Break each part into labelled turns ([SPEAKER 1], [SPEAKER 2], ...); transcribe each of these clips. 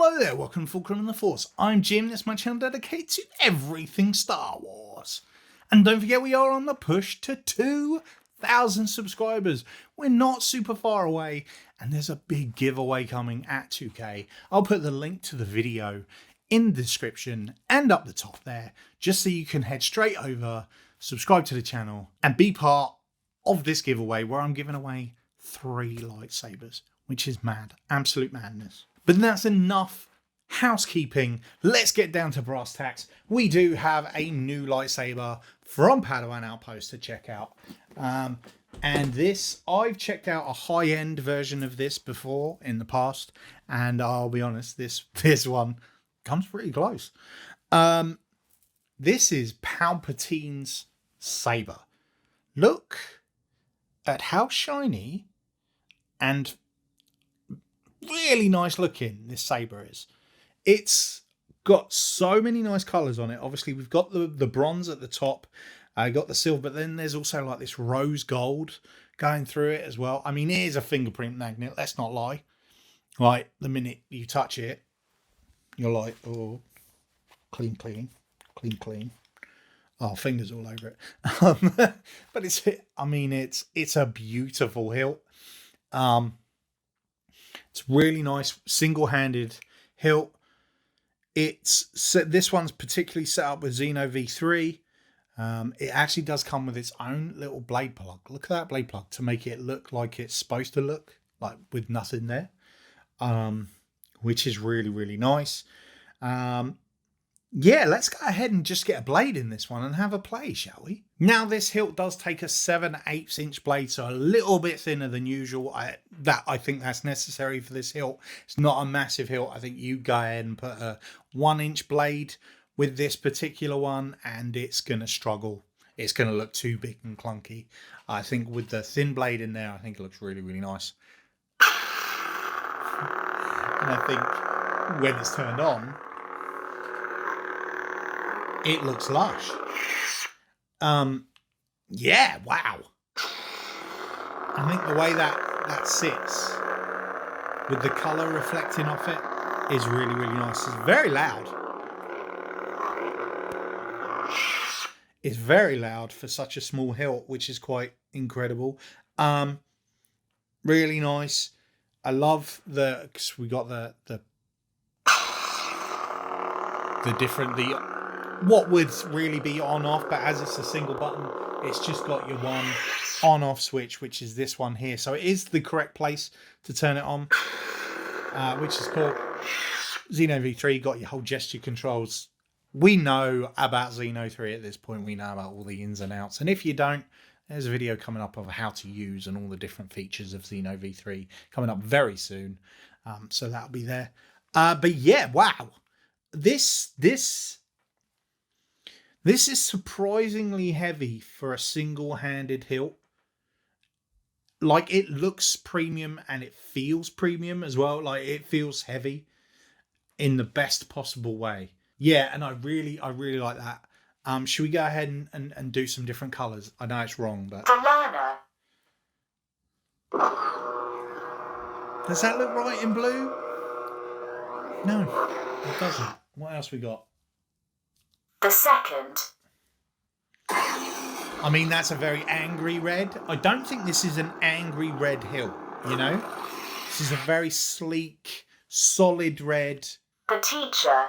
[SPEAKER 1] Hello there, welcome to Fulcrum and the Force. I'm Jim, this is my channel dedicated to everything Star Wars. And don't forget we are on the push to 2,000 subscribers. We're not super far away and there's a big giveaway coming at 2K. I'll put the link to the video in the description and up the top there, just so you can head straight over, subscribe to the channel and be part of this giveaway where I'm giving away 3 lightsabers, which is mad, absolute madness. But that's enough housekeeping. Let's get down to brass tacks. We do have a new lightsaber from Padawan Outpost to check out. And this, I've checked out a high-end version of this before in the past. And I'll be honest, this one comes pretty close. This is Palpatine's saber. Look at how shiny and really nice looking this saber is. It's got so many nice colours on it. Obviously we've got the bronze at the top, I got the silver, but then there's also like this rose gold going through it as well. I mean, it is a fingerprint magnet, let's not lie. Like the minute you touch it, you're like, oh, clean, clean, clean, clean. Oh, fingers all over it. But it's a beautiful hilt. It's really nice, single-handed hilt. This one's particularly set up with Xeno V3. It actually does come with its own little blade plug. Look at that blade plug to make it look like it's supposed to look, like with nothing there, which is really, really nice. Yeah, let's go ahead and just get a blade in this one and have a play, shall we? Now, this hilt does take a 7/8 inch blade, so a little bit thinner than usual. I think that's necessary for this hilt. It's not a massive hilt. I think you go ahead and put a 1 inch blade with this particular one, and it's going to struggle. It's going to look too big and clunky. I think with the thin blade in there, I think it looks really, really nice. And I think when it's turned on, it looks lush. Yeah, wow. I think the way that sits with the colour reflecting off it is really, really nice. It's very loud. It's very loud for such a small hilt, which is quite incredible. Really nice. I love because we got the what would really be on off, but as it's a single button, it's just got your one on off switch, which is this one here. So it is the correct place to turn it on, which is cool. Xeno V3 got your whole gesture controls. We know about Xeno 3 at this point. We know about all the ins and outs. And if you don't, there's a video coming up of how to use and all the different features of Xeno V3 coming up very soon. So that'll be there. But yeah, wow. This is surprisingly heavy for a single-handed hilt. Like, it looks premium and it feels premium as well. Like, it feels heavy in the best possible way. Yeah, and I really like that. Should we go ahead and do some different colours? I know it's wrong, but... Does that look right in blue? No, it doesn't. What else we got?
[SPEAKER 2] The second.
[SPEAKER 1] I mean, that's a very angry red. I don't think this is an angry red hilt, you know? This is a very sleek, solid red.
[SPEAKER 2] The teacher.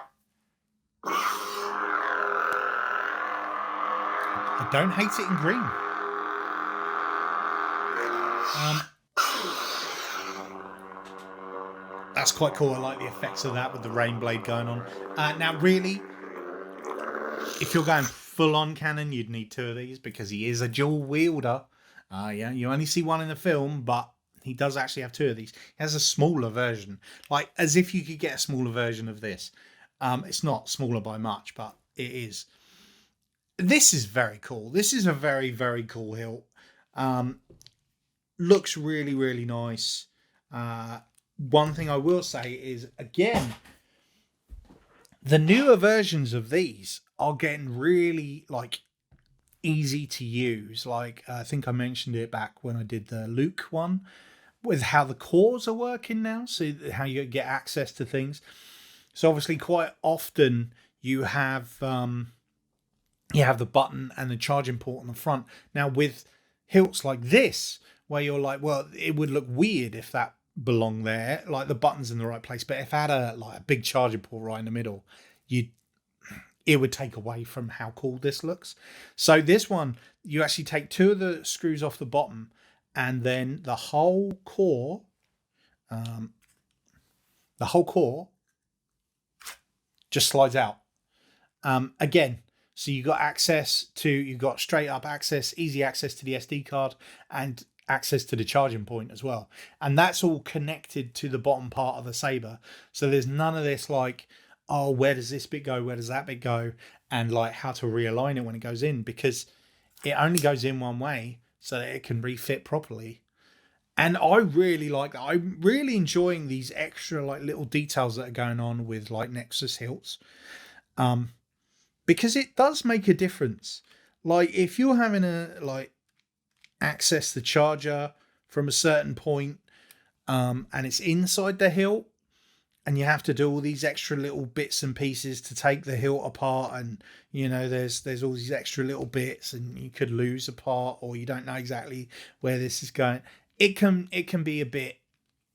[SPEAKER 1] I don't hate it in green. That's quite cool. I like the effects of that with the rain blade going on. Now, really, if you're going full-on canon, you'd need 2 of these because he is a dual wielder. Yeah, you only see one in the film, but he does actually have 2 of these. He has a smaller version, like as if you could get a smaller version of this. It's not smaller by much, but it is. This is very cool. This is a very, very cool hilt. Looks really, really nice. One thing I will say is, again, the newer versions of these are getting really like easy to use. Like I think I mentioned it back when I did the Luke one, with how the cores are working now, so how you get access to things. So obviously, quite often you have the button and the charging port on the front. Now with hilts like this, where you're like, well, it would look weird if that belonged there, like the button's in the right place. But if I had a big charging port right in the middle, it would take away from how cool this looks. So this one, you actually take two of the screws off the bottom, and then the whole core just slides out. Again, so you've got straight up access, easy access to the SD card, and access to the charging point as well. And that's all connected to the bottom part of the saber. So there's none of this like, oh, where does this bit go? Where does that bit go? And like how to realign it when it goes in, because it only goes in one way so that it can refit properly. And I really like that. I'm really enjoying these extra like little details that are going on with like Nexus hilts. Because it does make a difference. Like if you're having a like access the charger from a certain point, and it's inside the hilt, and you have to do all these extra little bits and pieces to take the hilt apart, and there's all these extra little bits, and you could lose a part, or you don't know exactly where this is going. It can be a bit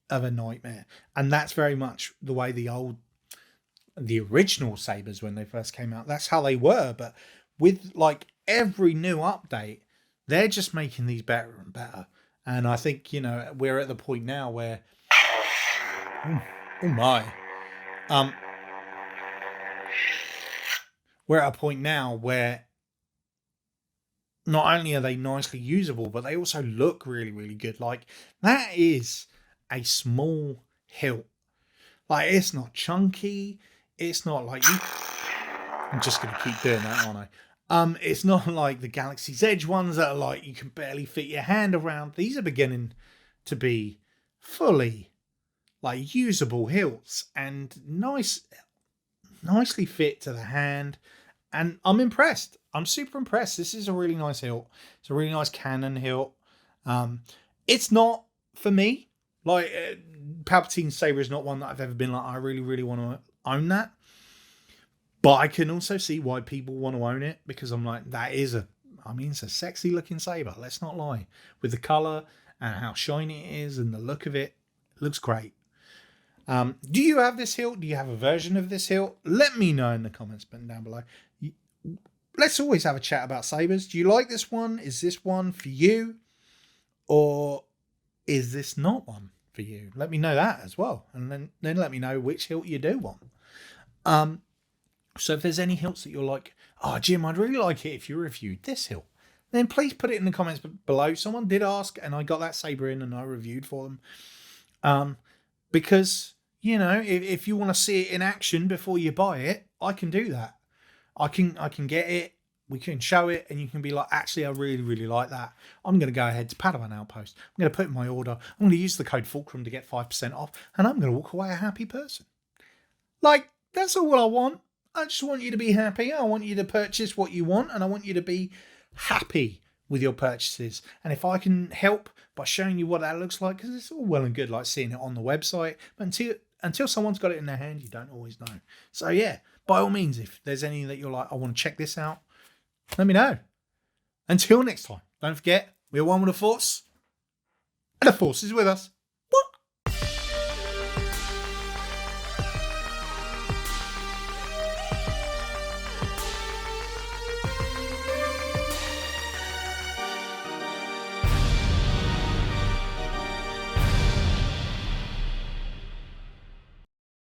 [SPEAKER 1] of a nightmare, and that's very much the way the original sabers when they first came out. That's how they were, but with like every new update, they're just making these better and better. And I think we're at the point now where, oh my, we're at a point now where not only are they nicely usable, but they also look really, really good. Like that is a small hilt. Like it's not chunky. It's not like I'm just going to keep doing that, aren't I? It's not like the Galaxy's Edge ones that are like you can barely fit your hand around. These are beginning to be fully like usable hilts and nicely fit to the hand. And I'm impressed. I'm super impressed. This is a really nice hilt. It's a really nice cannon hilt. It's not for me. Like Palpatine's saber is not one that I've ever been like, I really, really want to own that. But I can also see why people want to own it, because I'm like, it's a sexy looking saber. Let's not lie. With the color and how shiny it is and the look of it, it looks great. Do you have this hilt? Do you have a version of this hilt? Let me know in the comments button down below. Let's always have a chat about sabers. Do you like this one? Is this one for you? Or is this not one for you? Let me know that as well. And then let me know which hilt you do want. So if there's any hilts that you're like, oh, Jim, I'd really like it if you reviewed this hilt, then please put it in the comments below. Someone did ask, and I got that saber in and I reviewed for them. Because, if you want to see it in action before you buy it, I can do that. I can get it, we can show it, and you can be like, actually, I really, really like that. I'm going to go ahead to Padawan Outpost. I'm going to put in my order. I'm going to use the code Fulcrum to get 5% off, and I'm going to walk away a happy person. Like, that's all I want. I just want you to be happy. I want you to purchase what you want, and I want you to be happy with your purchases. And if I can help by showing you what that looks like, because it's all well and good like seeing it on the website, but until someone's got it in their hand, you don't always know. So yeah, by all means, if there's any that you're like, I want to check this out, let me know. Until next time, don't forget, we're one with the Force, and the Force is with us.